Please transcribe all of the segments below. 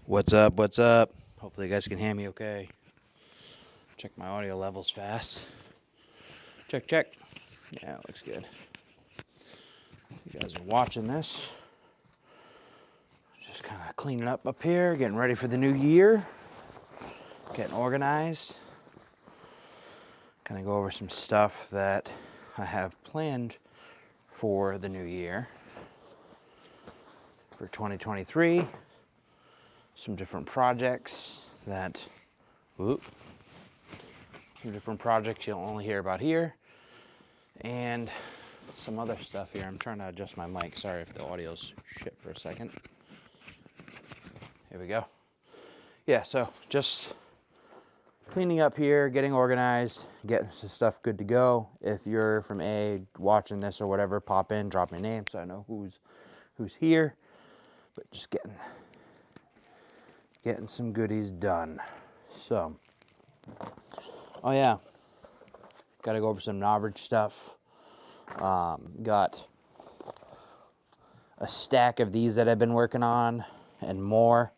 What's up? What's up? Hopefully you guys can hear me okay. Check my audio levels fast. Check, check. Yeah, it looks good. You guys are watching this. Just kind of cleaning up here, getting ready for the new year. Getting organized. Kind of go over some stuff that I have planned for the new year. For 2023. Some different projects that, some different projects you'll only hear about here, and some other stuff here. I'm trying to adjust my mic. Sorry if the audio's shit for a second. Here we go. Yeah, so just cleaning up here, getting organized, getting some stuff good to go. If you're from watching this or whatever, pop in, drop your name so I know who's here. But just getting some goodies done. So, oh yeah, got to go over some Noverig stuff. Got a stack of these that I've been working on and more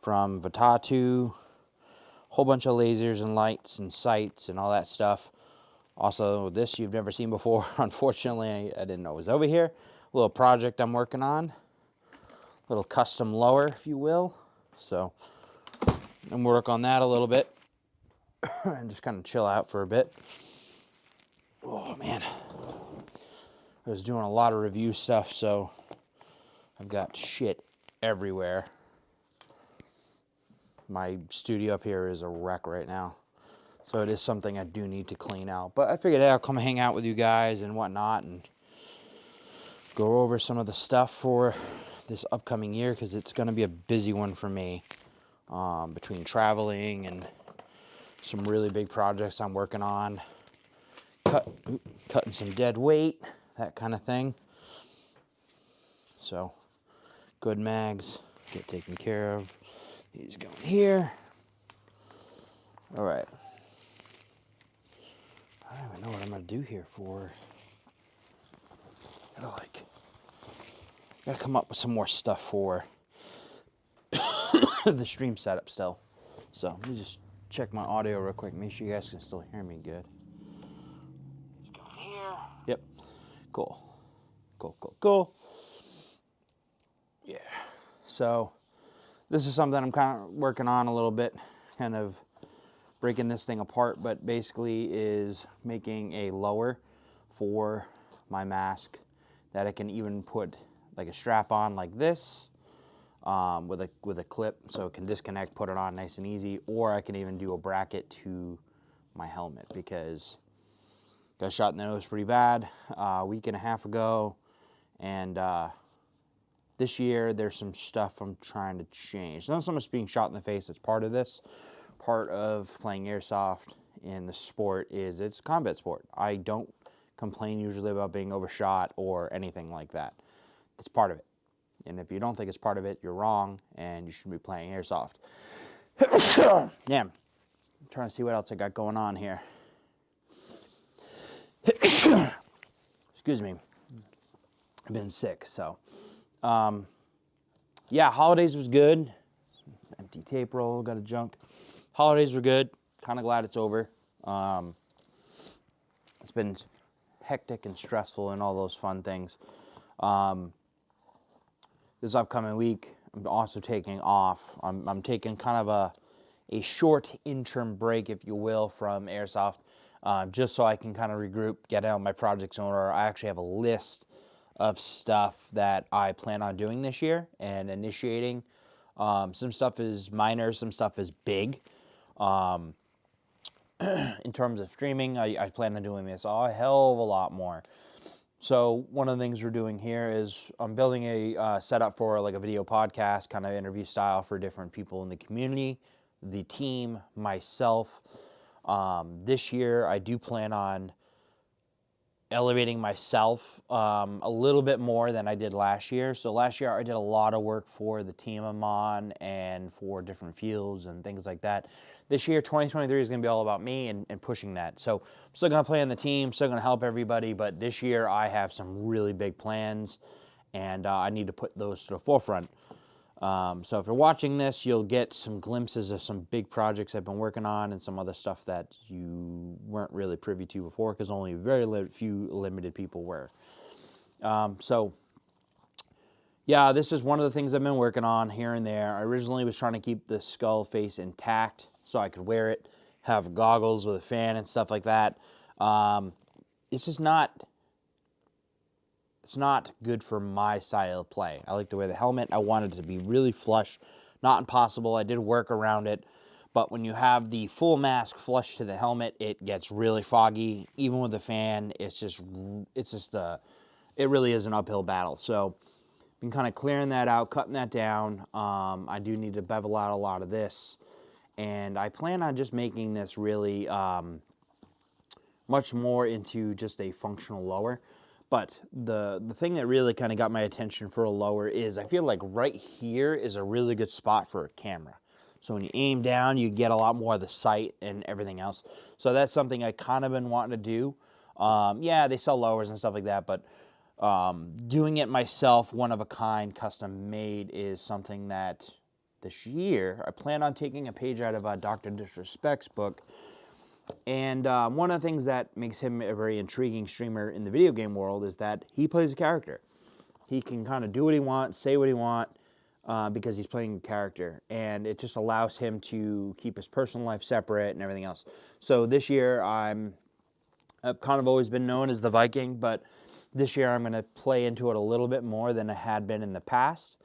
from Vatatu. Whole bunch of lasers and lights and sights and all that stuff. Also, this you've never seen before. Unfortunately, I didn't know it was over here. A little project I'm working on. Little custom lower, if you will. So, I'm gonna work on that a little bit and just kind of chill out for a bit. Oh man, I was doing a lot of review stuff, so I've got shit everywhere. My studio up here is a wreck right now, so it is something I do need to clean out. But I figured, hey, I'll come hang out with you guys and whatnot and go over some of the stuff for this upcoming year, because it's going to be a busy one for me, between traveling and some really big projects I'm working on, cutting some dead weight, that kind of thing. So, good mags, get taken care of. These going here. All right. I don't even know what I'm gonna do here for. Gotta come up with some more stuff for the stream setup still. So let me just check my audio real quick. Make sure you guys can still hear me good. Just going here. Yep. Cool. Cool. Yeah. So this is something I'm kind of working on a little bit, kind of breaking this thing apart, but basically is making a lower for my mask that I can even put like a strap on like this, with a clip, so it can disconnect, put it on nice and easy, or I can even do a bracket to my helmet, because got shot in the nose pretty bad a week and a half ago, and this year there's some stuff I'm trying to change. Not so much being shot in the face, it's part of this. Part of playing airsoft in the sport is it's a combat sport. I don't complain usually about being overshot or anything like that. It's part of it. And if you don't think it's part of it, you're wrong, and you should be playing airsoft. Yeah, I'm trying to see what else I got going on here. Excuse me. I've been sick, so. Yeah, holidays was good. Empty tape roll, got a junk. Holidays were good. Kind of glad it's over. It's been hectic and stressful and all those fun things. This upcoming week, I'm also taking off. I'm taking kind of a short interim break, if you will, from airsoft, just so I can kind of regroup, get out my projects in order. I actually have a list of stuff that I plan on doing this year and initiating. Some stuff is minor, some stuff is big. In terms of streaming, I plan on doing this a hell of a lot more. So one of the things we're doing here is I'm building a setup for like a video podcast, kind of interview style for different people in the community, the team, myself. This year I do plan on elevating myself a little bit more than I did last year. So last year I did a lot of work for the team I'm on and for different fields and things like that. This year, 2023 is going to be all about me and pushing that. So I'm still going to play on the team, still going to help everybody, but this year I have some really big plans, and I need to put those to the forefront. So if you're watching this, you'll get some glimpses of some big projects I've been working on and some other stuff that you weren't really privy to before, because only very few limited people were. So yeah, this is one of the things I've been working on here and there. I originally was trying to keep the skull face intact so I could wear it, have goggles with a fan and stuff like that. It's just not... It's not good for my style of play. I like to wear the helmet. I wanted it to be really flush. Not impossible. I did work around it. But when you have the full mask flush to the helmet, it gets really foggy. Even with the fan, it really is an uphill battle. So been kind of clearing that out, cutting that down. I do need to bevel out a lot of this. And I plan on just making this really much more into just a functional lower. But the thing that really kind of got my attention for a lower is I feel like right here is a really good spot for a camera. So when you aim down, you get a lot more of the sight and everything else. So that's something I kind of been wanting to do. Yeah, they sell lowers and stuff like that, but doing it myself, one of a kind, custom made, is something that this year I plan on taking a page out of Dr. Disrespect's book. And one of the things that makes him a very intriguing streamer in the video game world is that he plays a character. He can kind of do what he wants, say what he wants, because he's playing a character. And it just allows him to keep his personal life separate and everything else. So this year, I've kind of always been known as the Viking, but this year I'm going to play into it a little bit more than I had been in the past,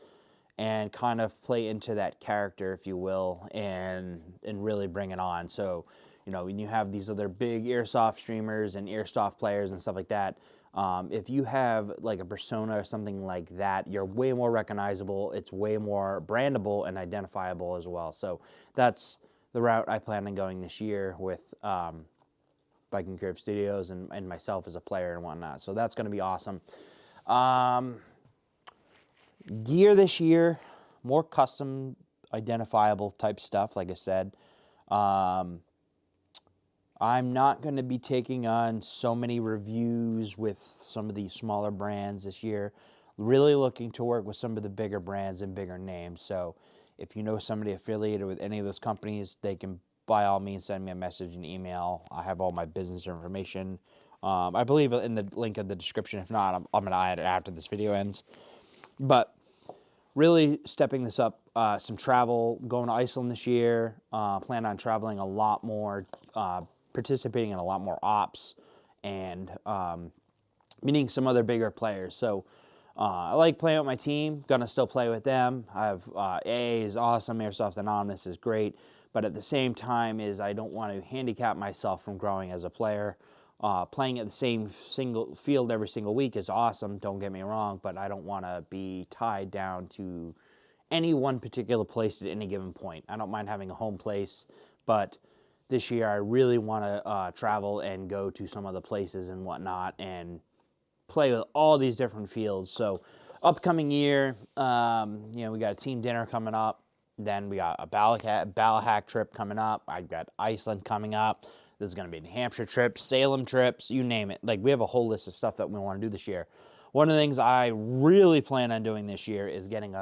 and kind of play into that character, if you will, and really bring it on. So, you know, when you have these other big airsoft streamers and airsoft players and stuff like that, if you have like a persona or something like that, you're way more recognizable. It's way more brandable and identifiable as well. So that's the route I plan on going this year with Viking Curve Studios and myself as a player and whatnot. So that's going to be awesome. Gear this year, more custom identifiable type stuff, like I said. I'm not going to be taking on so many reviews with some of the smaller brands this year. Really looking to work with some of the bigger brands and bigger names. So if you know somebody affiliated with any of those companies, they can by all means send me a message and email. I have all my business information. I believe in the link in the description. If not, I'm going to add it after this video ends. But really stepping this up, some travel, going to Iceland this year. Plan on traveling a lot more, participating in a lot more ops, and meeting some other bigger players. So I like playing with my team. Gonna still play with them. I have AA is awesome. Airsoft Anonymous is great. But at the same time I don't want to handicap myself from growing as a player. Playing at the same single field every single week is awesome, don't get me wrong, but I don't want to be tied down to any one particular place at any given point. I don't mind having a home place, but this year I really want to travel and go to some other places and whatnot and play with all these different fields. So upcoming year, you know, we got a team dinner coming up. Then we got a Ballahack trip coming up. I've got Iceland coming up. There's going to be New Hampshire trips, Salem trips, you name it. Like, we have a whole list of stuff that we want to do this year. One of the things I really plan on doing this year is getting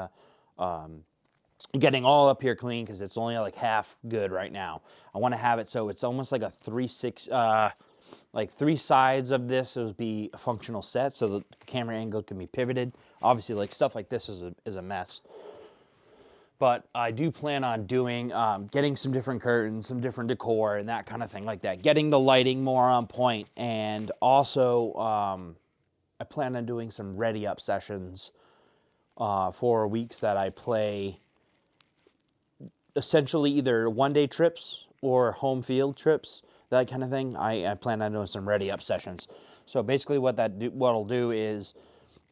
getting all up here clean, because it's only like half good right now. I want to have it so it's almost like a 3/6, like 3 sides of this would be a functional set, so the camera angle can be pivoted. Obviously, like stuff like this is a mess. But I do plan on doing, getting some different curtains, some different decor, and that kind of thing like that. Getting the lighting more on point. And also, I plan on doing some ready up sessions for weeks that I play, essentially either one-day trips or home field trips, that kind of thing. I plan on doing some ready up sessions. So basically what I'll do is,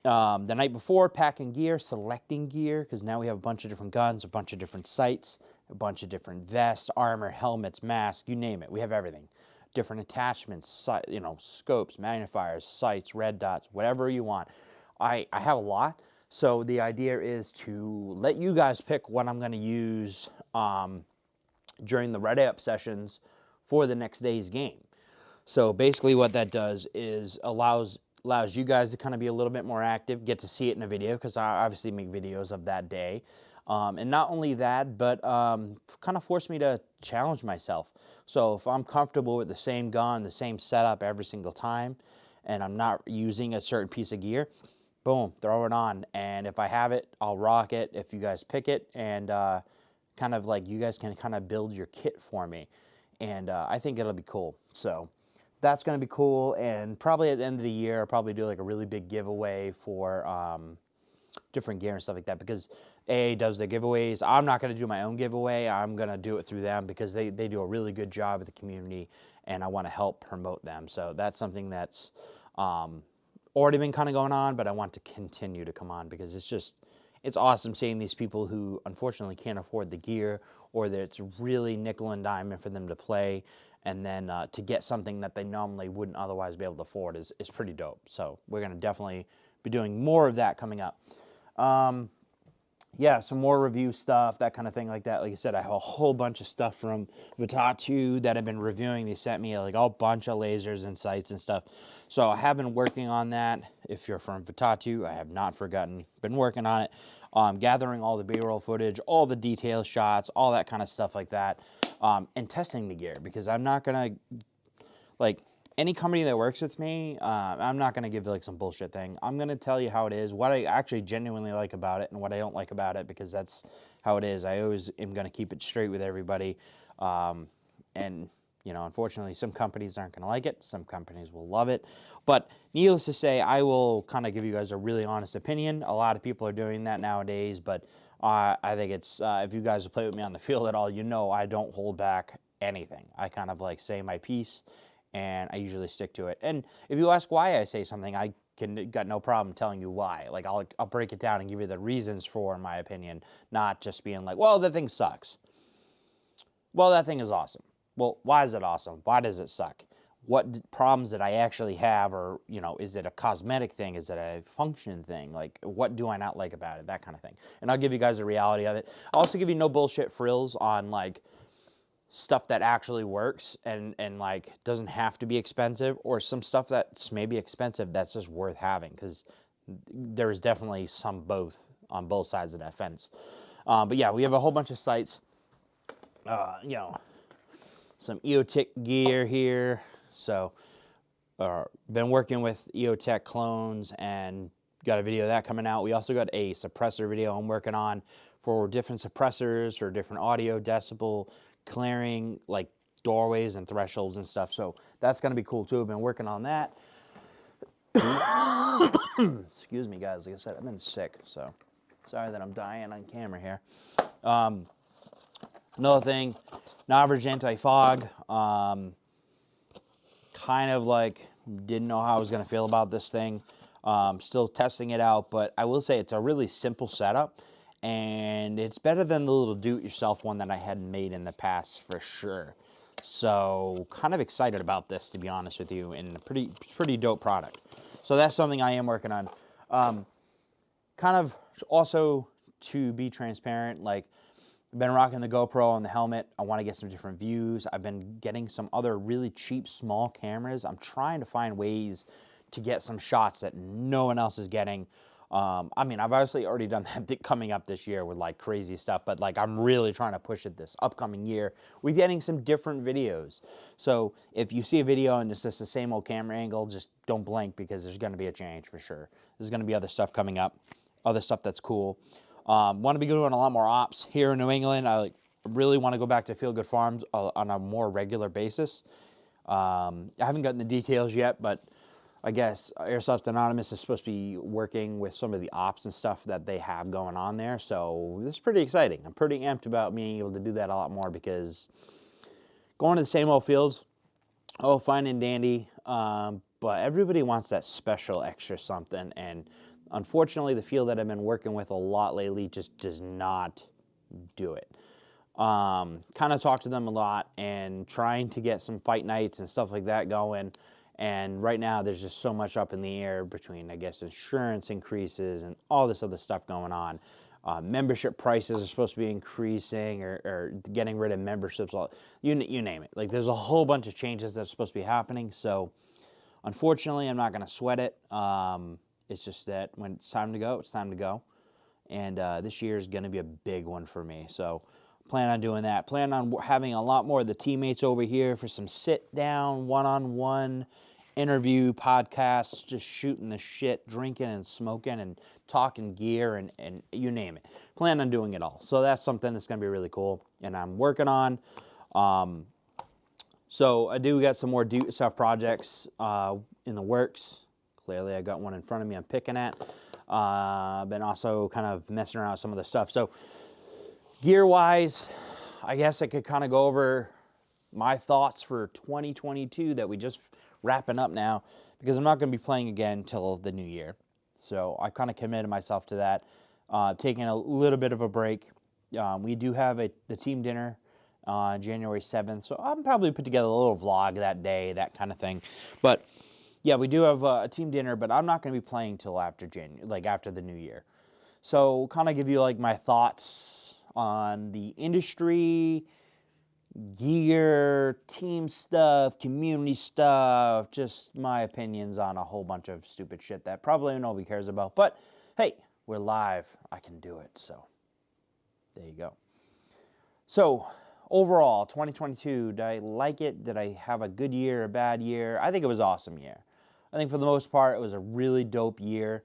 the night before, packing gear, selecting gear, because now we have a bunch of different guns, a bunch of different sights, a bunch of different vests, armor, helmets, masks, you name it. We have everything. Different attachments, you know, scopes, magnifiers, sights, red dots, whatever you want. I have a lot, so the idea is to let you guys pick what I'm going to use during the ready up sessions for the next day's game. So basically what that does is allows you guys to kind of be a little bit more active, get to see it in a video, because I obviously make videos of that day. And not only that, but kind of forced me to challenge myself. So if I'm comfortable with the same gun, the same setup every single time, and I'm not using a certain piece of gear, boom, throw it on. And if I have it, I'll rock it if you guys pick it. And kind of like you guys can kind of build your kit for me. And I think it'll be cool. So that's going to be cool. And probably at the end of the year, I'll probably do like a really big giveaway for different gear and stuff like that, because AA does their giveaways. I'm not going to do my own giveaway. I'm going to do it through them because they do a really good job with the community, and I want to help promote them. So that's something that's already been kind of going on, but I want to continue to come on because it's awesome seeing these people who unfortunately can't afford the gear, or that it's really nickel and diamond for them to play, and then to get something that they normally wouldn't otherwise be able to afford is pretty dope. So we're going to definitely be doing more of that coming up. Yeah, some more review stuff, that kind of thing like that. Like I said, I have a whole bunch of stuff from Vitatu that I've been reviewing. They sent me like a bunch of lasers and sights and stuff. So I have been working on that. If you're from Vitatu, I have not forgotten. Been working on it. Gathering all the B-roll footage, all the detail shots, all that kind of stuff like that. And testing the gear, because I'm not going to, like, any company that works with me, I'm not going to give like some bullshit thing. I'm going to tell you how it is, what I actually genuinely like about it and what I don't like about it, because that's how it is. I always am going to keep it straight with everybody. And, you know, unfortunately, some companies aren't going to like it. Some companies will love it. But needless to say, I will kind of give you guys a really honest opinion. A lot of people are doing that nowadays, but I think it's, if you guys have played with me on the field at all, you know I don't hold back anything. I kind of like say my piece, and I usually stick to it. And if you ask why I say something, I got no problem telling you why. Like I'll break it down and give you the reasons for my opinion, not just being like, well, that thing sucks. Well, that thing is awesome. Well, why is it awesome? Why does it suck? What problems did I actually have? Or, you know, is it a cosmetic thing? Is it a function thing? Like, what do I not like about it? That kind of thing. And I'll give you guys the reality of it. I'll also give you no bullshit frills on, like, stuff that actually works and like doesn't have to be expensive, or some stuff that's maybe expensive that's just worth having, because there is definitely some both on both sides of that fence. But yeah, we have a whole bunch of sights. You know, some EOTech gear here. So been working with EOTech clones and got a video of that coming out. We also got a suppressor video I'm working on for different suppressors for different audio decibel clearing, like doorways and thresholds and stuff. So that's going to be cool too. I've been working on that. Excuse me, guys. Like I said, I've been sick, so sorry that I'm dying on camera here. Another thing, Navarage anti-fog. Kind of like didn't know how I was going to feel about this thing. Still testing it out, but I will say it's a really simple setup. And it's better than the little do-it-yourself one that I had made in the past for sure. So kind of excited about this, to be honest with you, and a pretty dope product. So that's something I am working on. Kind of also to be transparent, like I've been rocking the GoPro on the helmet. I want to get some different views. I've been getting some other really cheap small cameras. I'm trying to find ways to get some shots that no one else is getting. I mean, I've obviously already done that coming up this year with like crazy stuff, but like I'm really trying to push it this upcoming year with getting some different videos. So if you see a video and it's just the same old camera angle, just don't blink, because there's going to be a change for sure. There's going to be other stuff coming up, other stuff that's cool. Want to be doing a lot more ops here in New England. I really want to go back to Feel Good Farms on a more regular basis. I haven't gotten the details yet, but I guess Airsoft Anonymous is supposed to be working with some of the ops and stuff that they have going on there. So this is pretty exciting. I'm pretty amped about being able to do that a lot more, because going to the same old fields, oh, fine and dandy, but everybody wants that special extra something. And unfortunately, the field that I've been working with a lot lately just does not do it. Kind of talk to them a lot and trying to get some fight nights and stuff like that going. And right now, there's just so much up in the air between, I guess, insurance increases and all this other stuff going on. Membership prices are supposed to be increasing, or getting rid of memberships. You name it. Like, there's a whole bunch of changes that's supposed to be happening. So, unfortunately, I'm not going to sweat it. It's just that when it's time to go, it's time to go. and this year is going to be a big one for me. So plan on doing that. Plan on having a lot more of the teammates over here for some sit-down, one-on-one interview podcasts, just shooting the shit, drinking and smoking and talking gear and you name it. Plan on doing it all. So that's something that's going to be really cool, and I'm working on. So I do got some more do-stuff projects in the works. Clearly, I got one in front of me I'm picking at. Been also kind of messing around with some of the stuff. So gear-wise, I guess I could kind of go over my thoughts for 2022 that we just wrapping up now, because I'm not going to be playing again until the new year. So I kind of committed myself to that, taking a little bit of a break. We do have the team dinner on January 7th, so I'll probably put together a little vlog that day, that kind of thing. But yeah, we do have a team dinner, but I'm not going to be playing till after after the new year. So kind of give you like my thoughts on the industry, gear, team stuff, community stuff, just my opinions on a whole bunch of stupid shit that probably nobody cares about. But hey, we're live. I can do it. So there you go. So overall, 2022, did I like it? Did I have a good year, a bad year? I think it was an awesome year. I think for the most part, it was a really dope year.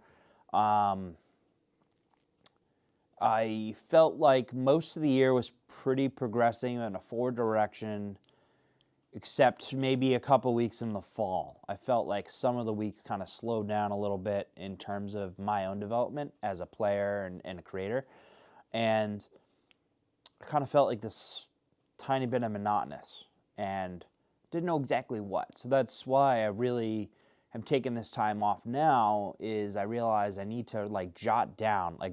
I felt like most of the year was pretty progressing in a forward direction, except maybe a couple weeks in the fall. I felt like some of the weeks kind of slowed down a little bit in terms of my own development as a player and a creator. And I kind of felt like this tiny bit of monotonous and didn't know exactly what. So that's why I really am taking this time off now, is I realize I need to like jot down, like,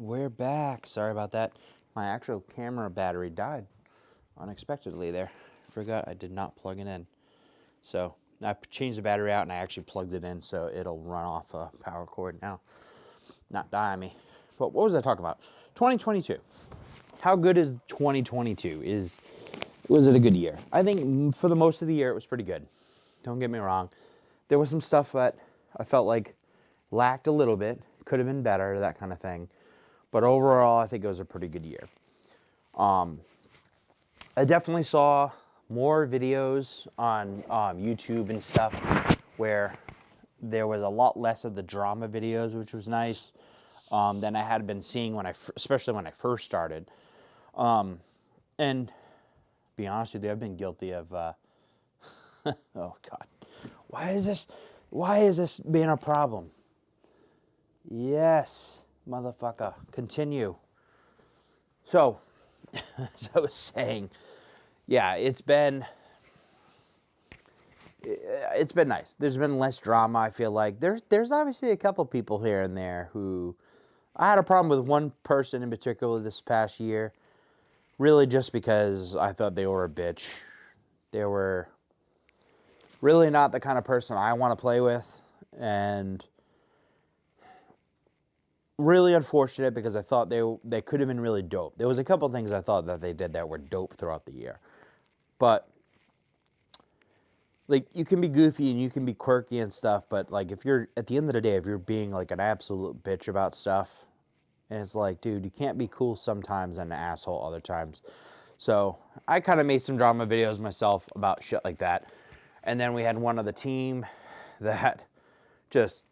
we're back. Sorry about that. My actual camera battery died unexpectedly there. Forgot I did not plug it in. So I changed the battery out and I actually plugged it in so it'll run off a power cord now. Not die on me. But what was I talking about? 2022. How good is 2022? Was it a good year? I think for the most of the year it was pretty good. Don't get me wrong. There was some stuff that I felt like lacked a little bit, could have been better, that kind of thing. But overall, I think it was a pretty good year. I definitely saw more videos on YouTube and stuff where there was a lot less of the drama videos, which was nice, than I had been seeing especially when I first started. And to be honest with you, I've been guilty of, oh God, why is this being a problem? Yes, motherfucker, continue. So, as I was saying, yeah, it's been nice. There's been less drama, I feel like. There's obviously a couple people here and there who, I had a problem with one person in particular this past year, really just because I thought they were a bitch. They were really not the kind of person I want to play with, and really unfortunate because I thought they could have been really dope. There was a couple things I thought that they did that were dope throughout the year. But like, you can be goofy and you can be quirky and stuff, but like, if you're, at the end of the day, if you're being like an absolute bitch about stuff, and it's like, dude, you can't be cool sometimes and an asshole other times. So I kind of made some drama videos myself about shit like that. And then we had one of the team that just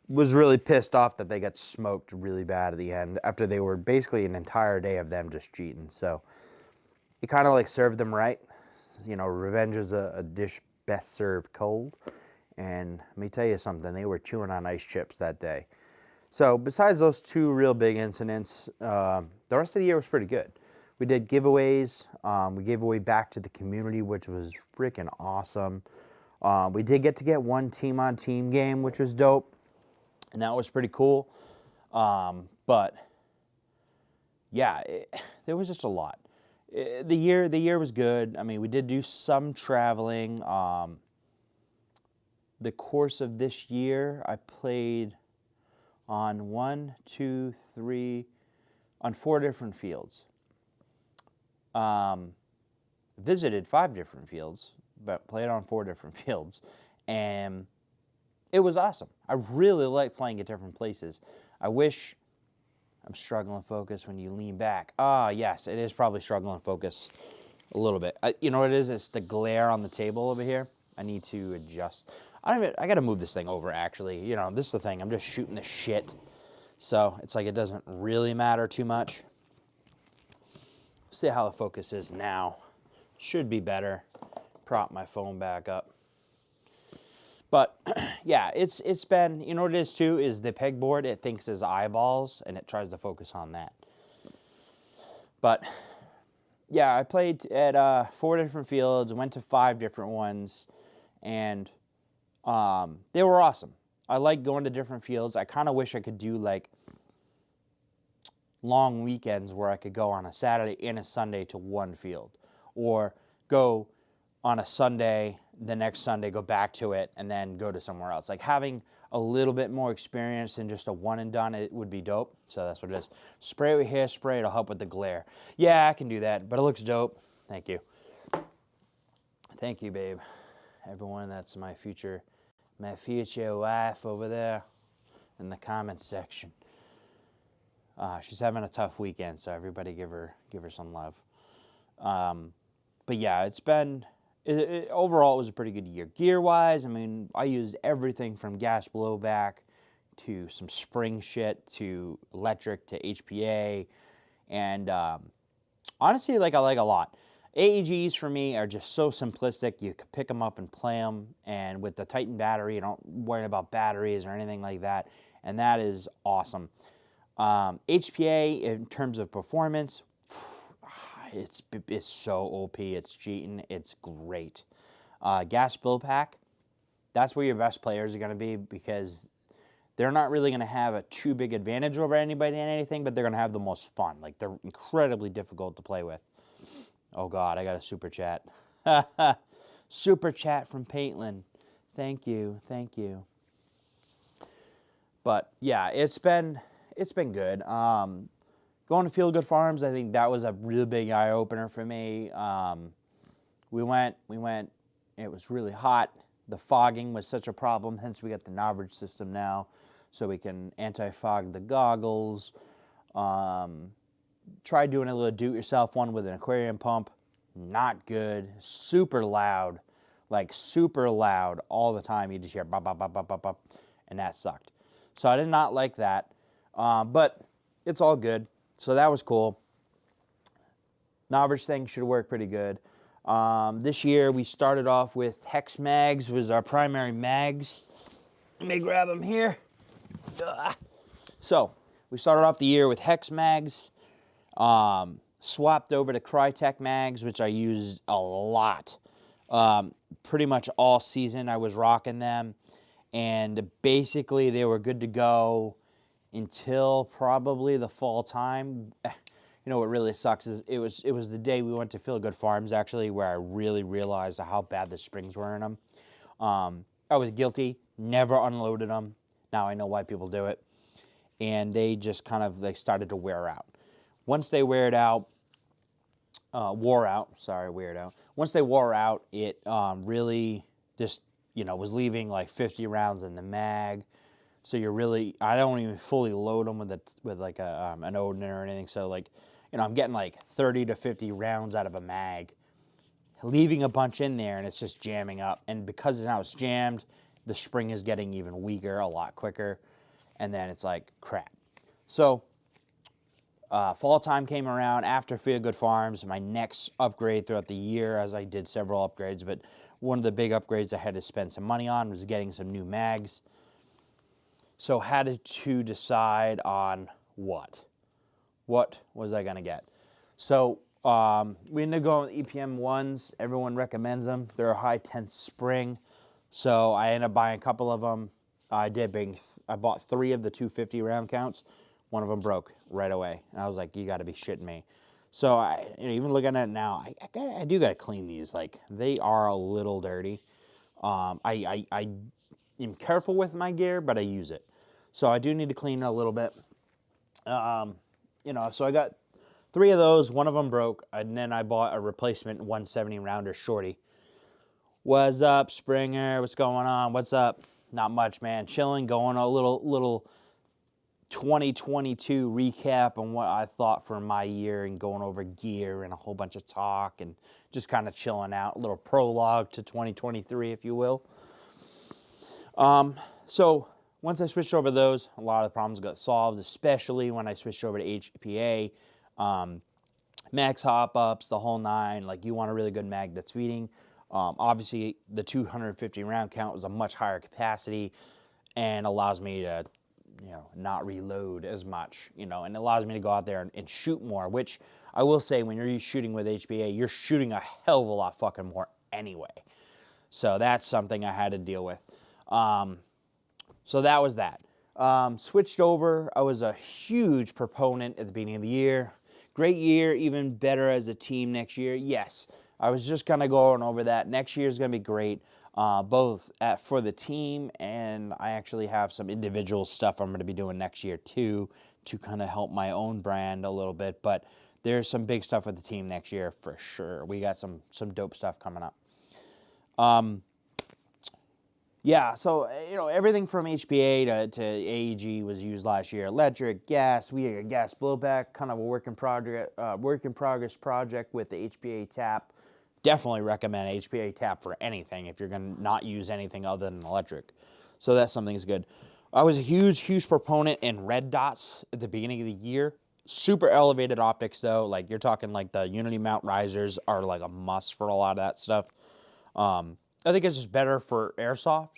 was really pissed off that they got smoked really bad at the end after they were basically an entire day of them just cheating. So it kind of like served them right. You know, revenge is a dish best served cold. And let me tell you something, they were chewing on ice chips that day. So besides those two real big incidents, the rest of the year was pretty good. We did giveaways. We gave away back to the community, which was freaking awesome. We did get one team-on-team game, which was dope, and that was pretty cool. But yeah, there was just a lot. The year was good. I mean, we did do some traveling. The course of this year, I played on on 4 different fields. Visited 5 different fields, but played on 4 different fields, and it was awesome. I really like playing at different places. I wish I'm struggling focus when you lean back. Ah, yes, it is probably struggling focus a little bit. You know what it is? It's the glare on the table over here. I need to adjust. I got to move this thing over, actually. You know, this is the thing. I'm just shooting the shit. So it's like it doesn't really matter too much. See how the focus is now. Should be better. Prop my phone back up. But yeah, it's been, you know what it is too, is the pegboard, it thinks as eyeballs and it tries to focus on that. But yeah, I played at 4 different fields, went to 5 different ones, and they were awesome. I like going to different fields. I kind of wish I could do like long weekends where I could go on a Saturday and a Sunday to one field, or go on a Sunday, the next Sunday go back to it, and then go to somewhere else. Like, having a little bit more experience than just a one and done, it would be dope. So that's what it is. Spray it with hairspray, it'll help with the glare. Yeah, I can do that, but it looks dope. Thank you. Thank you, babe. Everyone, that's my future wife over there in the comments section. She's having a tough weekend, so everybody give her some love. But yeah, it's been, overall it was a pretty good year. Gear-wise, I mean, I used everything from gas blowback to some spring shit to electric to HPA, and honestly, like, I like a lot. AEGs for me are just so simplistic. You can pick them up and play them, and with the Titan battery, you don't worry about batteries or anything like that, and that is awesome. HPA, in terms of performance, it's so OP. It's cheating. It's great. Gas blowpack, that's where your best players are going to be, because they're not really going to have a too big advantage over anybody in anything, but they're going to have the most fun. Like, they're incredibly difficult to play with. Oh, God, I got a super chat. Super chat from Paitlin. Thank you. Thank you. But, yeah, it's been good. Going to Feel Good Farms, I think that was a real big eye-opener for me. We went, it was really hot. The fogging was such a problem, hence we got the Novridge system now, so we can anti-fog the goggles. Tried doing a little do-it-yourself one with an aquarium pump. Not good. Super loud. Like, super loud all the time. You just hear bop, bop, bop, bop, bop, bop, and that sucked. So I did not like that. But it's all good. So that was cool. Novridge thing should work pretty good. This year we started off with Hex Mags, was our primary mags. Let me grab them here. So we started off the year with Hex Mags. Swapped over to Crytek mags, which I used a lot. Pretty much all season I was rocking them. And basically they were good to go until probably the fall time. You know what really sucks is it was the day we went to Feel Good Farms, actually, where I really realized how bad the springs were in them. I was guilty, never unloaded them. Now I know why people do it. and they just kind of, they started to wear out. Once they wore out, Once they wore out, it really just, was leaving like 50 rounds in the mag. So I don't even fully load them with like an Odin or anything. So like, I'm getting like 30 to 50 rounds out of a mag, leaving a bunch in there, and it's just jamming up. And because now it's jammed, the spring is getting even weaker, a lot quicker, and then it's like crap. So fall time came around after Feel Good Farms. My next upgrade throughout the year, as I did several upgrades, but one of the big upgrades I had to spend some money on was getting some new mags. So had to decide on what was I going to get. So we ended up going with EPM 1s. Everyone recommends them. They're a high tense spring. So I ended up buying a couple of them. I bought 3 of the 250 round counts. One of them broke right away. And I was like, you got to be shitting me. So even looking at it now, I do got to clean these. Like, they are a little dirty. I am careful with my gear, but I use it. So I do need to clean it a little bit. So I got 3 of those. One of them broke, and then I bought a replacement 170 rounder shorty. What's up, Springer? What's going on? What's up? Not much, man. Chilling, going a little 2022 recap on what I thought for my year, and going over gear and a whole bunch of talk, and just kind of chilling out. A little prologue to 2023, if you will. So once I switched over those, a lot of the problems got solved, especially when I switched over to HPA. Max hop-ups, the whole 9. Like, you want a really good mag that's feeding. Obviously, the 250 round count was a much higher capacity and allows me to, not reload as much, and it allows me to go out there and shoot more, which I will say, when you're shooting with HPA, you're shooting a hell of a lot fucking more anyway. So that's something I had to deal with. So that was that. Switched over. I was a huge proponent at the beginning of the year. Great year, even better as a team next year. Yes, I was just kind of going over that. Next year is going to be great, both for the team, and I actually have some individual stuff I'm going to be doing next year too, to kind of help my own brand a little bit. But there's some big stuff with the team next year for sure. We got some dope stuff coming up. Yeah, so, everything from HPA to AEG was used last year. Electric, gas, we had a gas blowback, kind of a work in progress project with the HPA tap. Definitely recommend HPA tap for anything if you're going to not use anything other than electric. So that's something that's good. I was a huge proponent in red dots at the beginning of the year. Super elevated optics, though. Like, you're talking like the Unity mount risers are like a must for a lot of that stuff. I think it's just better for airsoft.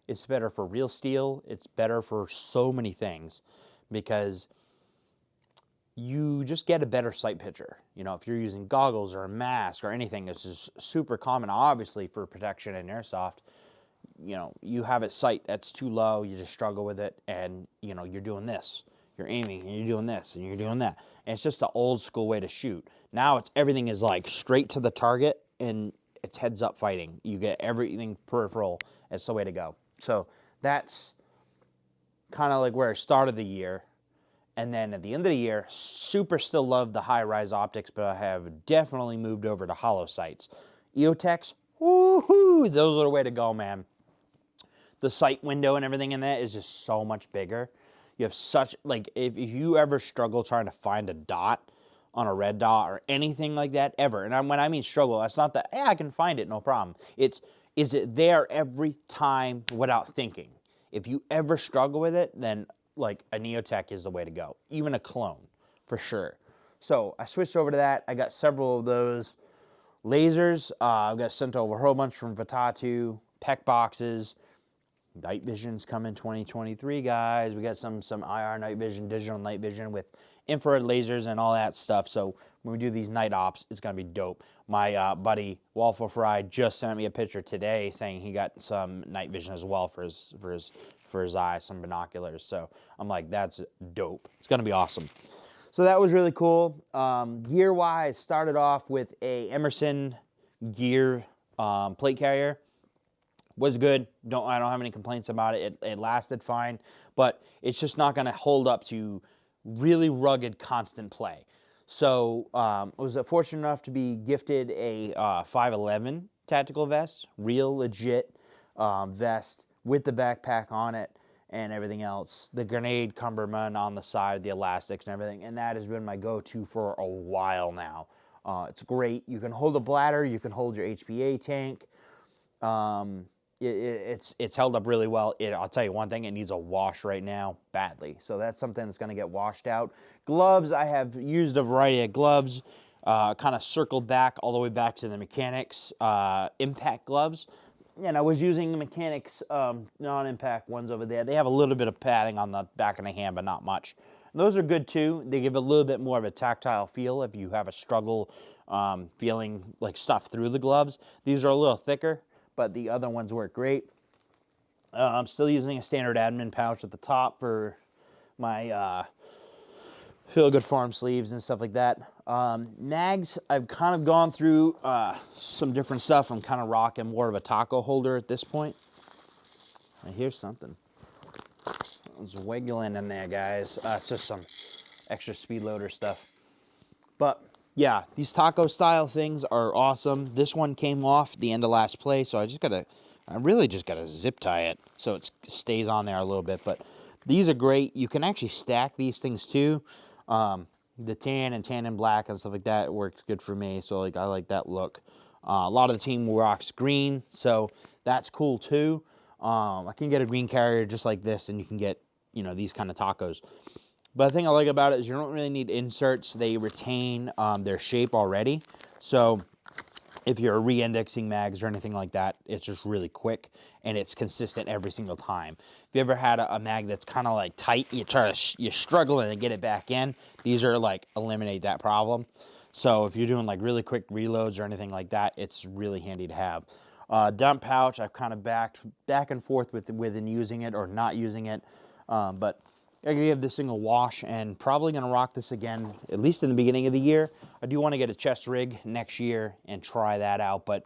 It's better for real steel. It's better for so many things, because you just get a better sight picture. If you're using goggles or a mask or anything, it's just super common, obviously, for protection in airsoft. You have a sight that's too low, you just struggle with it, and, you're doing this. You're aiming, and you're doing this, and you're doing that. And it's just the old school way to shoot. Now everything is like straight to the target, and it's heads up fighting. You get everything peripheral. It's the way to go. So that's kind of like where I started the year. And then at the end of the year, super still love the high-rise optics, but I have definitely moved over to hollow sights. EOTechs, woohoo! Those are the way to go, man. The sight window and everything in that is just so much bigger. You have such, like, if you ever struggle trying to find a dot on a red dot or anything like that, ever. And when I mean struggle, that's not that, I can find it, no problem. It's, is it there every time without thinking? If you ever struggle with it, then like a EOTech is the way to go. Even a clone, for sure. So I switched over to that. I got several of those lasers. I got sent over a whole bunch from Vitatu, PEC boxes. Night vision's coming 2023, guys. We got some IR night vision, digital night vision with infrared lasers and all that stuff. So when we do these night ops, it's gonna be dope. My buddy Waffle Fry just sent me a picture today saying he got some night vision as well for his eyes, some binoculars. So I'm like, that's dope. It's gonna be awesome. So that was really cool. Gear-wise, started off with a Emerson gear plate carrier. Was good. I don't have any complaints about it. It lasted fine, but it's just not going to hold up to really rugged, constant play. So I was fortunate enough to be gifted a 511 tactical vest, real legit vest with the backpack on it and everything else. The grenade cummerbund on the side, the elastics and everything, and that has been my go-to for a while now. It's great. You can hold a bladder, you can hold your HPA tank. It's held up really well. I'll tell you one thing, it needs a wash right now badly. So that's something that's going to get washed out. Gloves, I have used a variety of gloves, kind of circled back all the way back to the Mechanics impact gloves. And I was using the Mechanics non-impact ones over there. They have a little bit of padding on the back of the hand, but not much. Those are good too. They give a little bit more of a tactile feel if you have a struggle feeling like stuff through the gloves. These are a little thicker, but the other ones work great. I'm still using a standard admin pouch at the top for my Feel Good Farm sleeves and stuff like that. Mags, I've kind of gone through some different stuff. I'm kind of rocking more of a taco holder at this point. I hear something. It's wiggling in there, guys. It's just some extra speed loader stuff. But yeah, these taco style things are awesome. This one came off at the end of last play, so I really just gotta zip tie it so it stays on there a little bit. But these are great. You can actually stack these things too. The tan and black and stuff like that works good for me. So like I like that look. A lot of the team rocks green, so that's cool too. I can get a green carrier just like this, and you can get, you know, these kind of tacos. But the thing I like about it is you don't really need inserts. They retain their shape already. So if you're re-indexing mags or anything like that, it's just really quick and it's consistent every single time. If you ever had a mag that's kind of like tight, you're struggling to get it back in. These are like eliminate that problem. So if you're doing like really quick reloads or anything like that, it's really handy to have. Dump pouch, I've kind of back and forth with using it or not using it, but I give this thing a wash and probably going to rock this again, at least in the beginning of the year. I do want to get a chest rig next year and try that out, but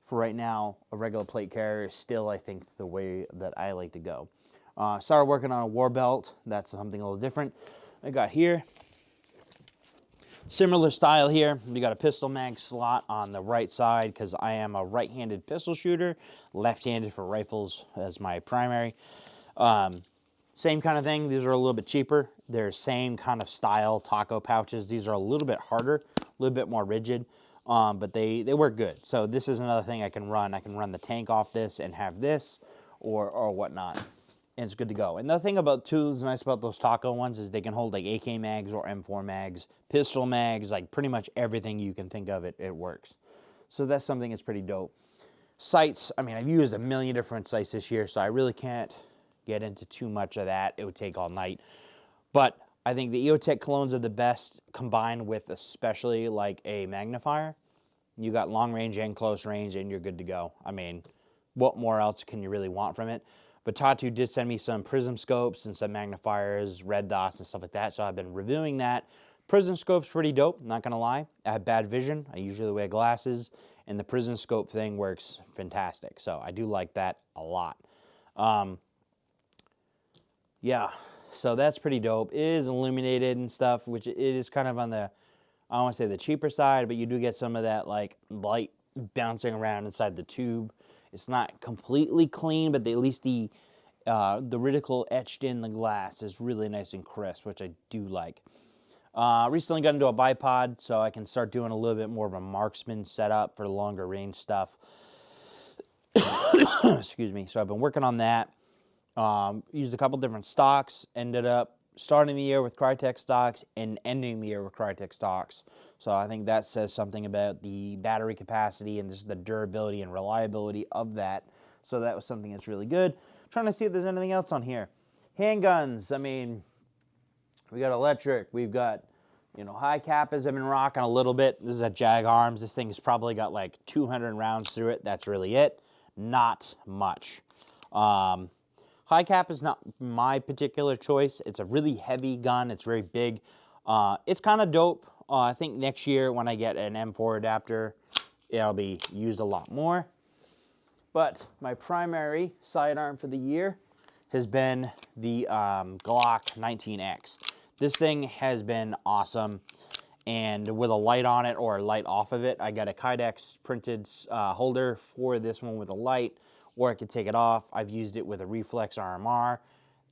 for right now, a regular plate carrier is still, I think, the way that I like to go. Started working on a war belt. That's something a little different. I got here, similar style here. We got a pistol mag slot on the right side because I am a right-handed pistol shooter, left-handed for rifles as my primary. Same kind of thing. These are a little bit cheaper. They're same kind of style taco pouches. These are a little bit harder, a little bit more rigid, but they work good. So this is another thing I can run. I can run the tank off this and have this or whatnot, and it's good to go. And the thing about too is nice about those taco ones is they can hold like AK mags or M4 mags, pistol mags, like pretty much everything you can think of, it works. So that's something that's pretty dope. Sights, I mean, I've used a million different sights this year, so I really can't get into too much of that. It would take all night. But I think the EOTech clones are the best combined with especially like a magnifier. You got long range and close range and you're good to go. I mean, what more else can you really want from it? But Tatu did send me some prism scopes and some magnifiers, red dots and stuff like that. So I've been reviewing that. Prism scope's pretty dope, not gonna lie. I have bad vision. I usually wear glasses and the prism scope thing works fantastic. So I do like that a lot. Yeah, so that's pretty dope. It is illuminated and stuff, which it is kind of on the, I don't want to say the cheaper side, but you do get some of that like light bouncing around inside the tube. It's not completely clean, but at least the reticle etched in the glass is really nice and crisp, which I do like. Recently got into a bipod, so I can start doing a little bit more of a marksman setup for longer range stuff. Excuse me. So I've been working on that. Used a couple different stocks, ended up starting the year with Crytek stocks and ending the year with Crytek stocks. So I think that says something about the battery capacity and just the durability and reliability of that. So that was something that's really good. Trying to see if there's anything else on here. Handguns, I mean, we got electric, we've got, you know, high Kappas I've been rocking a little bit. This is a Jag Arms. This thing's probably got like 200 rounds through it. That's really it. Not much. High cap is not my particular choice. It's a really heavy gun. It's very big. It's kind of dope. I think next year when I get an M4 adapter, it'll be used a lot more. But my primary sidearm for the year has been the Glock 19X. This thing has been awesome, and with a light on it or a light off of it, I got a Kydex printed holder for this one with a light, or I could take it off. I've used it with a Reflex RMR.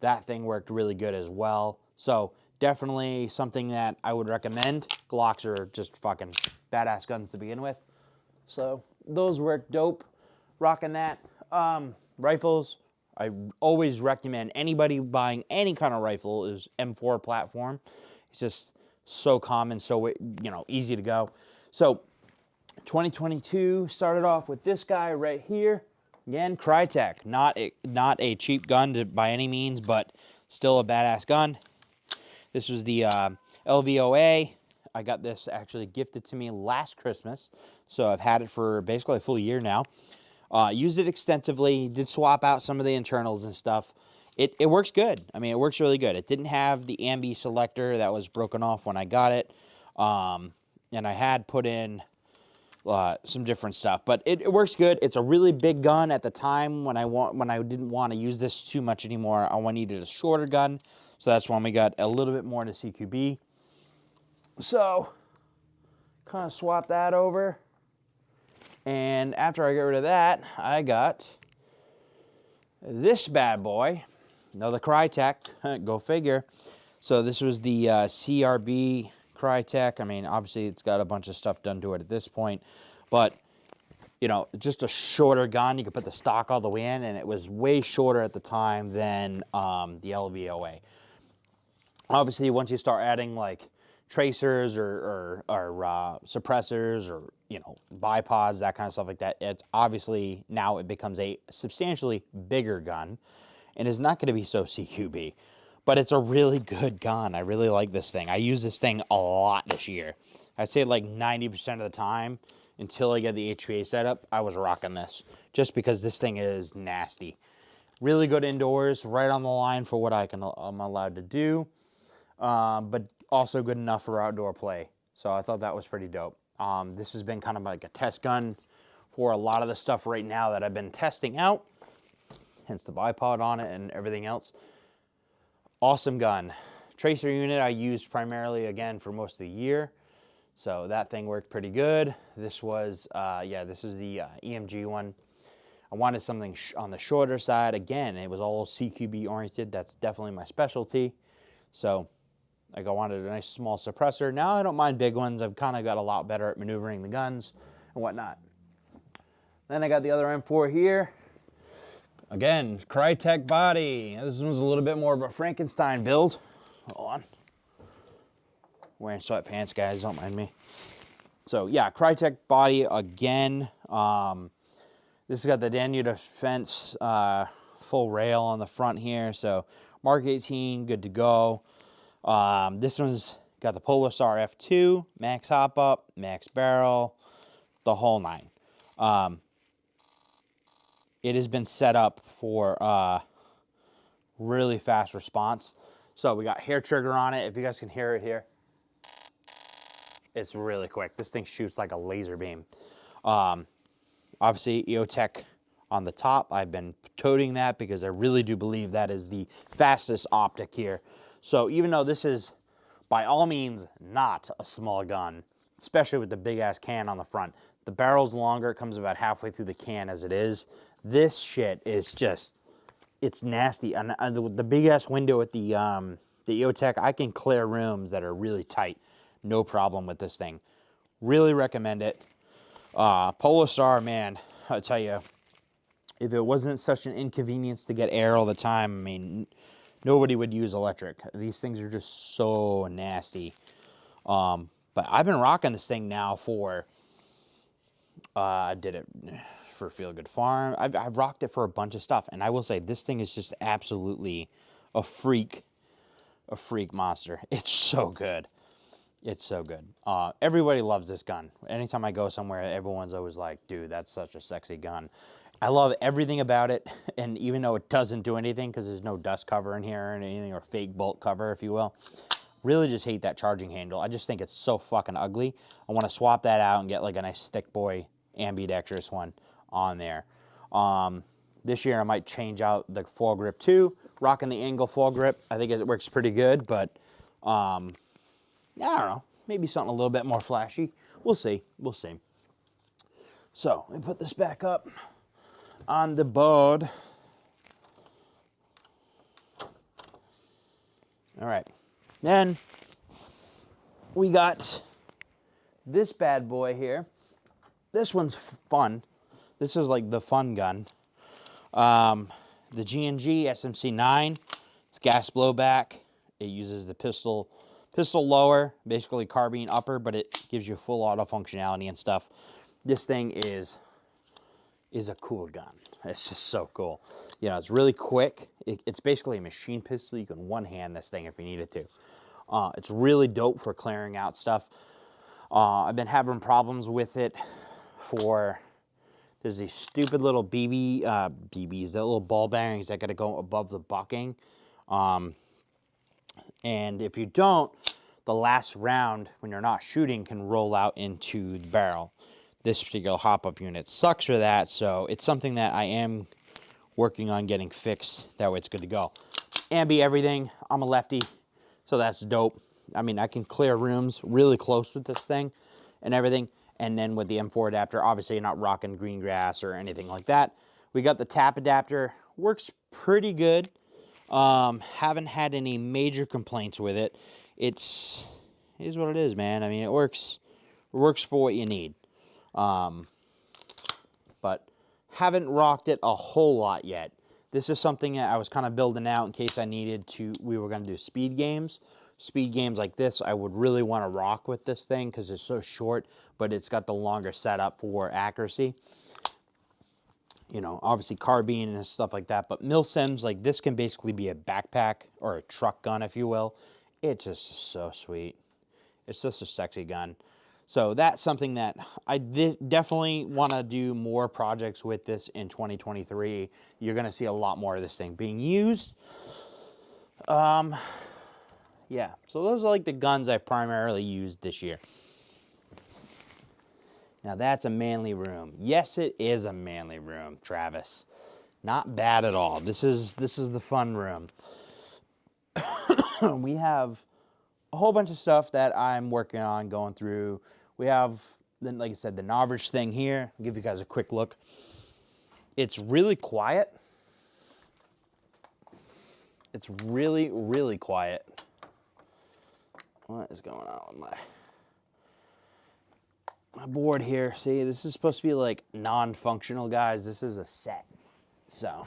That thing worked really good as well. So definitely something that I would recommend. Glocks are just fucking badass guns to begin with. So those work dope. Rocking that. Rifles, I always recommend anybody buying any kind of rifle is M4 platform. It's just so common, so easy to go. So 2022 started off with this guy right here. Again, Krytac, not a cheap gun by any means, but still a badass gun. This was the LVOA. I got this actually gifted to me last Christmas, so I've had it for basically a full year now. Used it extensively, did swap out some of the internals and stuff. It works good. I mean, it works really good. It didn't have the ambi selector that was broken off when I got it. And I had put in some different stuff, but it works good. It's a really big gun at the time when I didn't want to use this too much anymore. I needed a shorter gun, so that's when we got a little bit more into CQB. So, kind of swap that over. And after I got rid of that, I got this bad boy. Another Krytac, go figure. So this was the CRB Krytac. I mean, obviously it's got a bunch of stuff done to it at this point, but just a shorter gun. You could put the stock all the way in, and it was way shorter at the time than the LVOA. Obviously, once you start adding like tracers or suppressors or bipods, that kind of stuff like that, it's obviously now it becomes a substantially bigger gun, and is not going to be so CQB, but it's a really good gun. I really like this thing. I use this thing a lot this year. I'd say like 90% of the time until I get the HPA setup, I was rocking this just because this thing is nasty. Really good indoors, right on the line for what I'm allowed to do, but also good enough for outdoor play. So I thought that was pretty dope. This has been kind of like a test gun for a lot of the stuff right now that I've been testing out, hence the bipod on it and everything else. Awesome gun. Tracer unit I used primarily, again, for most of the year. So that thing worked pretty good. This was, this was the EMG one. I wanted something on the shorter side. Again, it was all CQB oriented. That's definitely my specialty. So I wanted a nice small suppressor. Now I don't mind big ones. I've kind of got a lot better at maneuvering the guns and whatnot. Then I got the other M4 here. Again, Krytac body. This one's a little bit more of a Frankenstein build. Hold on. Wearing sweatpants, guys, don't mind me. So yeah, Krytac body again. This has got the Danube Defense full rail on the front here. So Mark 18, good to go. This one's got the Polarstar F2, max hop up, max barrel, the whole nine. It has been set up for really fast response. So we got hair trigger on it. If you guys can hear it here, it's really quick. This thing shoots like a laser beam. Obviously, EOTech on the top. I've been toting that because I really do believe that is the fastest optic here. So even though this is by all means not a small gun, especially with the big ass can on the front, the barrel's longer. It comes about halfway through the can as it is. This shit is just, it's nasty. And the big ass window at the EOTech, I can clear rooms that are really tight. No problem with this thing. Really recommend it. Polarstar, man, I'll tell you, if it wasn't such an inconvenience to get air all the time, I mean, nobody would use electric. These things are just so nasty. But I've been rocking this thing now for, I did it for Feel Good Farm. I've rocked it for a bunch of stuff. And I will say, this thing is just absolutely a freak monster. It's so good. It's so good. Everybody loves this gun. Anytime I go somewhere, everyone's always like, dude, that's such a sexy gun. I love everything about it, and even though it doesn't do anything because there's no dust cover in here or anything, or fake bolt cover, if you will, really just hate that charging handle. I just think it's so fucking ugly. I want to swap that out and get like a nice thick boy ambidextrous one on there. This year I might change out the foregrip too, rocking the angle foregrip. I think it works pretty good, but I don't know, maybe something a little bit more flashy. We'll see, we'll see. So let me put this back up on the board. All right, then we got this bad boy here. This one's fun. This is like the fun gun. The G&G SMC9. It's gas blowback. It uses the pistol lower, basically carbine upper, but it gives you full auto functionality and stuff. This thing is a cool gun. It's just so cool. You know, it's really quick. It's basically a machine pistol. You can one-hand this thing if you needed to. It's really dope for clearing out stuff. I've been having problems with it for, there's these stupid little BBs, the little ball bearings that got to go above the bucking. And if you don't, the last round, when you're not shooting, can roll out into the barrel. This particular hop-up unit sucks for that, so it's something that I am working on getting fixed. That way it's good to go. Ambi everything. I'm a lefty, so that's dope. I mean, I can clear rooms really close with this thing and everything. And then with the M4 adapter, obviously you're not rocking green grass or anything like that. We got the tap adapter. Works pretty good. Haven't had any major complaints with it. It is what it is, man. I mean, it works for what you need. But haven't rocked it a whole lot yet. This is something that I was kind of building out in case I needed to, we were going to do speed games. Speed games like this, I would really want to rock with this thing because it's so short, but it's got the longer setup for accuracy. You know, obviously carbine and stuff like that, but milsims, like this can basically be a backpack or a truck gun, if you will. It just is so sweet. It's just a sexy gun. So that's something that I definitely want to do more projects with this in 2023. You're going to see a lot more of this thing being used. Yeah, so those are like the guns I primarily used this year. Now that's a manly room. Yes, it is a manly room, Travis. Not bad at all. This is the fun room. We have a whole bunch of stuff that I'm working on, going through. We have, then, like I said, the Novridge thing here. I'll give you guys a quick look. It's really quiet. It's really, really quiet. What is going on with my board here? See, this is supposed to be like non-functional, guys. This is a set. So,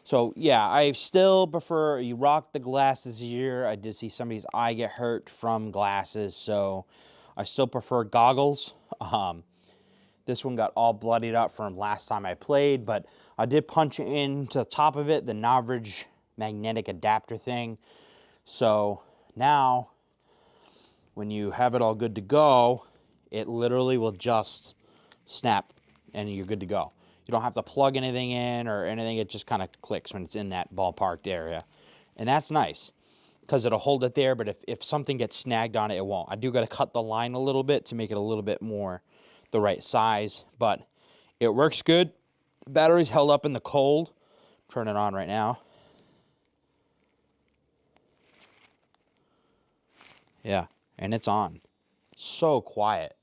so yeah, I still prefer, you rock the glasses here. I did see somebody's eye get hurt from glasses, so I still prefer goggles. This one got all bloodied up from last time I played, but I did punch into the top of it, the Novridge magnetic adapter thing. So now, when you have it all good to go, it literally will just snap and you're good to go. You don't have to plug anything in or anything. It just kind of clicks when it's in that ballparked area. And that's nice because it'll hold it there, but if something gets snagged on it, it won't. I do got to cut the line a little bit to make it a little bit more the right size, but it works good. The battery's held up in the cold. Turn it on right now. Yeah, and it's on. So quiet.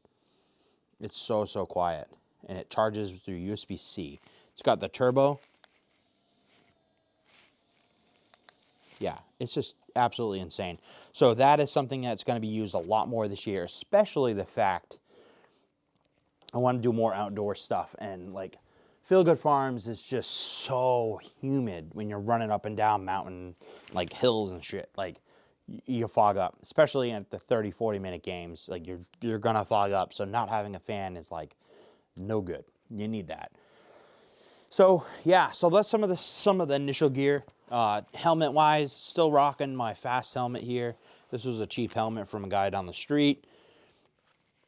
It's so quiet. And it charges through USB-C. It's got the turbo. Yeah, it's just absolutely insane. So that is something that's going to be used a lot more this year, especially the fact I want to do more outdoor stuff. And like Feel Good Farms is just so humid when you're running up and down mountain, like hills and shit. Like you fog up, especially at the 30-40 minute games. Like you're gonna fog up, so not having a fan is like no good. You need that. So yeah, so that's some of the initial gear. Helmet wise, still rocking my Fast helmet here. This was a cheap helmet from a guy down the street,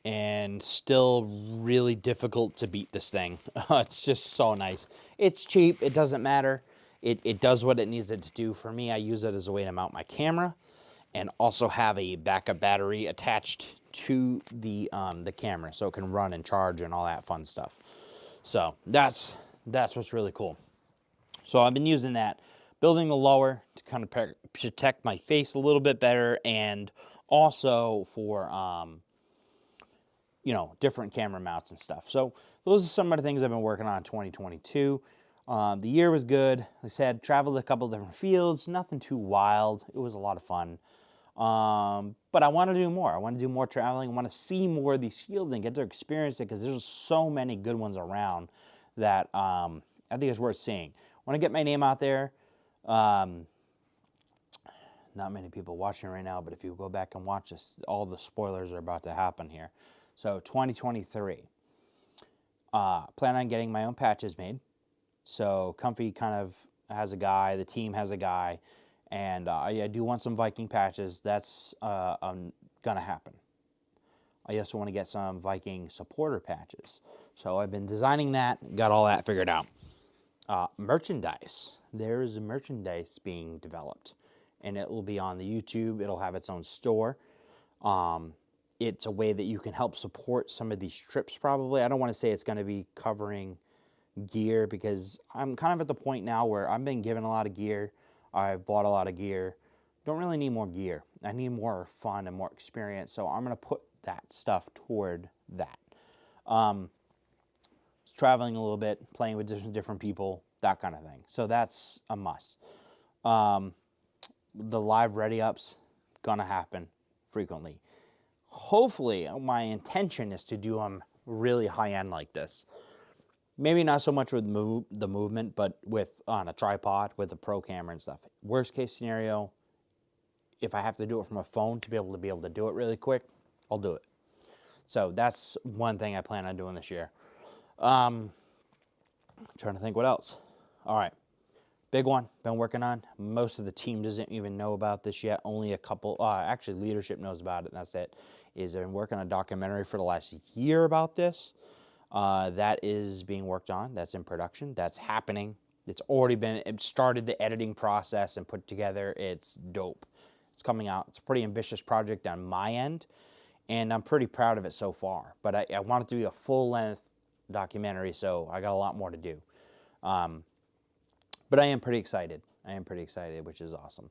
and still really difficult to beat this thing. It's just so nice. It's cheap, it doesn't matter. It does what it needs it to do. For me, I use it as a way to mount my camera and also have a backup battery attached to the camera so it can run and charge and all that fun stuff. So that's what's really cool. So I've been using that, building the lower to kind of protect my face a little bit better, and also for different camera mounts and stuff. So those are some of the things I've been working on in 2022. The year was good. Like I said, traveled a couple different fields, nothing too wild. It was a lot of fun. But I want to do more. I want to do more traveling. I want to see more of these fields and get to experience it, because there's so many good ones around that I think it's worth seeing. I want to get my name out there. Not many people watching right now, but if you go back and watch this, all the spoilers are about to happen here. So 2023, plan on getting my own patches made. So Comfy kind of has a guy, the team has a guy, and I do want some Viking patches. That's gonna happen. I also want to get some Viking supporter patches. So I've been designing that, got all that figured out. Merchandise. There's merchandise being developed, and it will be on the YouTube. It'll have its own store. It's a way that you can help support some of these trips probably. I don't want to say it's going to be covering gear, because I'm kind of at the point now where I've been given a lot of gear. I've bought a lot of gear. Don't really need more gear. I need more fun and more experience. So I'm going to put that stuff toward that. Traveling a little bit, playing with different people, that kind of thing. So that's a must. The live ready ups, gonna happen frequently. Hopefully, my intention is to do them really high end like this. Maybe not so much with the movement, but on a tripod with a pro camera and stuff. Worst case scenario, if I have to do it from a phone to be able to do it really quick, I'll do it. So that's one thing I plan on doing this year. I'm trying to think what else. All right, big one, been working on. Most of the team doesn't even know about this yet. Only a couple, actually leadership knows about it, and that's it. I've been working on a documentary for the last year about this. That is being worked on. That's in production. That's happening. It started the editing process and put together. It's dope. It's coming out. It's a pretty ambitious project on my end, and I'm pretty proud of it so far. But I want it to be a full-length documentary, so I got a lot more to do. But I am pretty excited. Which is awesome.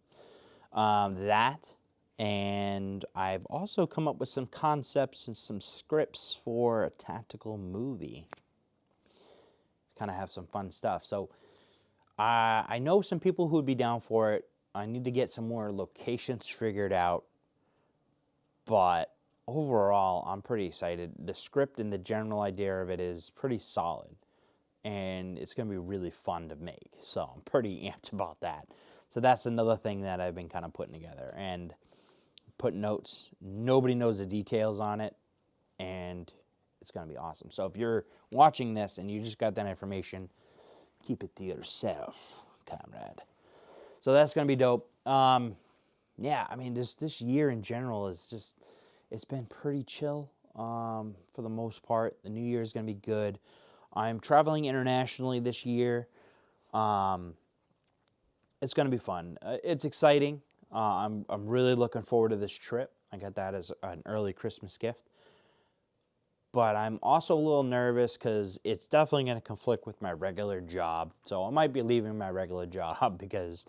And I've also come up with some concepts and some scripts for a tactical movie. Kind of have some fun stuff. So I know some people who would be down for it. I need to get some more locations figured out. But overall, I'm pretty excited. The script and the general idea of it is pretty solid, and it's going to be really fun to make. So I'm pretty amped about that. So that's another thing that I've been kind of putting together and put notes. Nobody knows the details on it, and it's going to be awesome. So if you're watching this and you just got that information, keep it to yourself, comrade. So that's going to be dope. Yeah, I mean, this year in general is just, it's been pretty chill for the most part. The new year is going to be good. I'm traveling internationally this year. It's going to be fun. It's exciting. I'm really looking forward to this trip. I got that as an early Christmas gift. But I'm also a little nervous because it's definitely going to conflict with my regular job. So I might be leaving my regular job because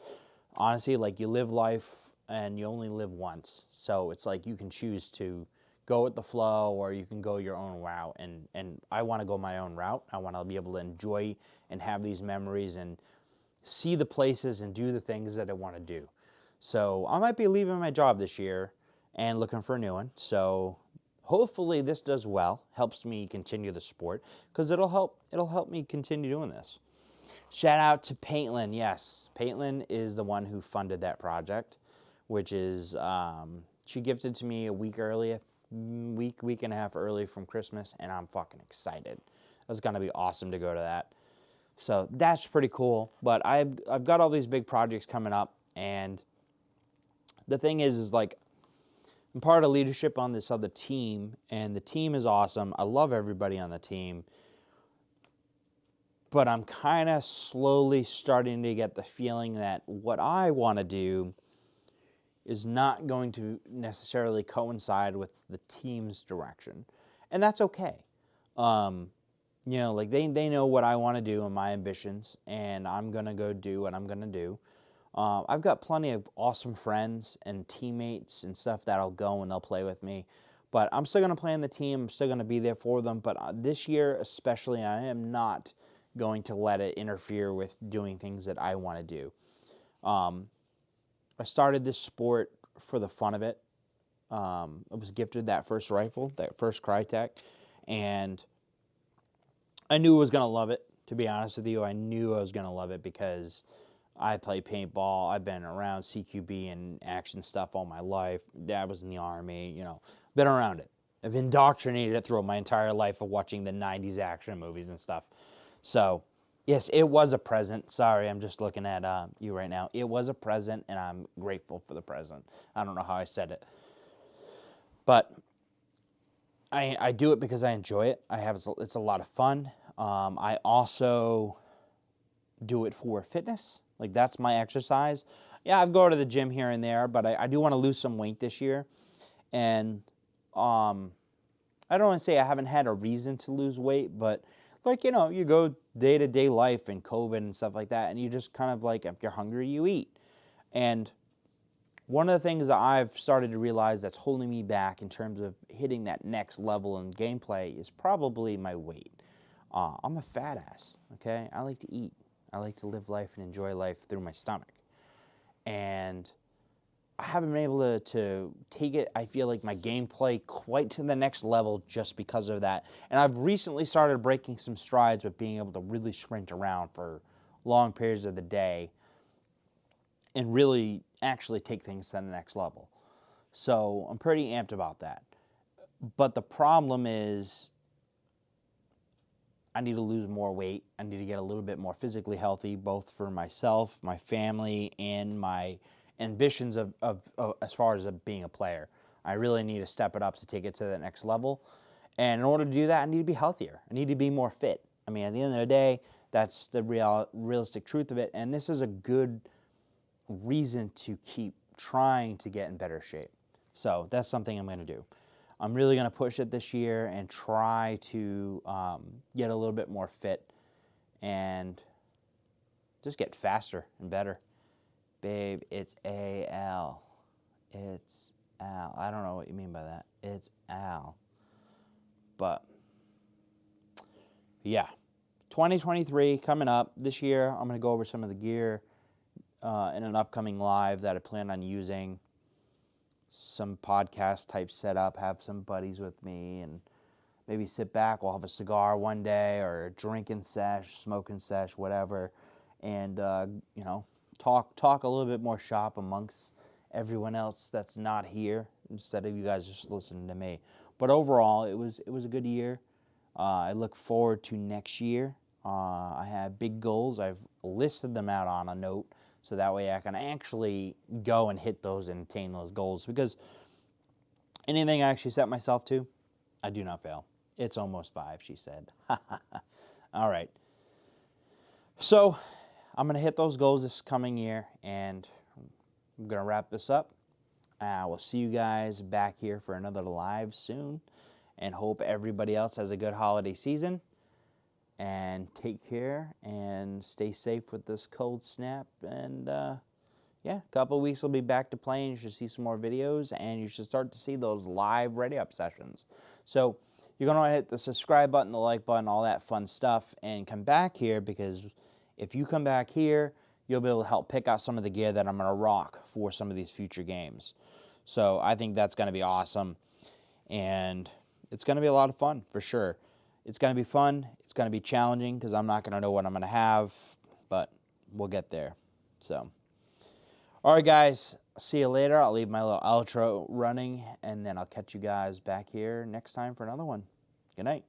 honestly, like, you live life and you only live once. So it's like you can choose to go with the flow or you can go your own route. And I want to go my own route. I want to be able to enjoy and have these memories and see the places and do the things that I want to do. So I might be leaving my job this year and looking for a new one. So hopefully this does well, helps me continue the sport, because it'll help me continue doing this. Shout out to Paintland. Yes, Paintland is the one who funded that project, which is, she gifted to me a week and a half early from Christmas, and I'm fucking excited. It's going to be awesome to go to that. So that's pretty cool. But I've got all these big projects coming up, and the thing is like, I'm part of leadership on this other team, and the team is awesome. I love everybody on the team. But I'm kind of slowly starting to get the feeling that what I want to do is not going to necessarily coincide with the team's direction. And that's okay. You know, like they know what I want to do and my ambitions, and I'm going to go do what I'm going to do. I've got plenty of awesome friends and teammates and stuff that'll go and they'll play with me. But I'm still going to play in the team. I'm still going to be there for them. But this year especially, I am not going to let it interfere with doing things that I want to do. I started this sport for the fun of it. I was gifted that first rifle, that first Crytek, and I knew I was going to love it, to be honest with you. I knew I was going to love it because I play paintball. I've been around CQB and action stuff all my life. Dad was in the Army, you know, been around it. I've indoctrinated it through my entire life of watching the 90s action movies and stuff. So, yes, it was a present. Sorry, I'm just looking at you right now. It was a present, and I'm grateful for the present. I don't know how I said it. But I do it because I enjoy it. It's a lot of fun. I also do it for fitness. Like, that's my exercise. Yeah, I go to the gym here and there, but I do want to lose some weight this year. And I don't want to say I haven't had a reason to lose weight, but like, you know, you go day-to-day life and COVID and stuff like that, and you just kind of like, if you're hungry, you eat. And one of the things that I've started to realize that's holding me back in terms of hitting that next level in gameplay is probably my weight. I'm a fat ass, okay? I like to eat. I like to live life and enjoy life through my stomach. And I haven't been able to take it, I feel like, my gameplay quite to the next level just because of that. And I've recently started breaking some strides with being able to really sprint around for long periods of the day and really actually take things to the next level. So I'm pretty amped about that. But the problem is I need to lose more weight. I need to get a little bit more physically healthy, both for myself, my family, and my ambitions of as far as being a player. I really need to step it up to take it to the next level. And in order to do that, I need to be healthier. I need to be more fit. I mean, at the end of the day, that's the realistic truth of it. And this is a good reason to keep trying to get in better shape. So that's something I'm going to do. I'm really going to push it this year and try to get a little bit more fit and just get faster and better. Babe, it's A-L. It's Al. I don't know what you mean by that. It's Al. But, yeah. 2023 coming up. This year, I'm going to go over some of the gear in an upcoming live that I plan on using. Some podcast type setup, have some buddies with me, and maybe sit back. We'll have a cigar one day, or a drinking sesh, smoking sesh, whatever, and you know, talk a little bit more shop amongst everyone else that's not here, instead of you guys just listening to me. But overall, it was a good year. I look forward to next year. I have big goals. I've listed them out on a note, so that way I can actually go and hit those and attain those goals. Because anything I actually set myself to, I do not fail. It's almost 5, she said. All right. So I'm going to hit those goals this coming year, and I'm going to wrap this up. I will see you guys back here for another live soon, and hope everybody else has a good holiday season. And take care and stay safe with this cold snap. And yeah, a couple of weeks we'll be back to playing. You should see some more videos, and you should start to see those live ready-up sessions. So you're going to hit the subscribe button, the like button, all that fun stuff, and come back here, because if you come back here, you'll be able to help pick out some of the gear that I'm going to rock for some of these future games. So I think that's going to be awesome, and it's going to be a lot of fun for sure. It's going to be fun. It's going to be challenging because I'm not going to know what I'm going to have, but we'll get there. So, all right, guys. See you later. I'll leave my little outro running, and then I'll catch you guys back here next time for another one. Good night.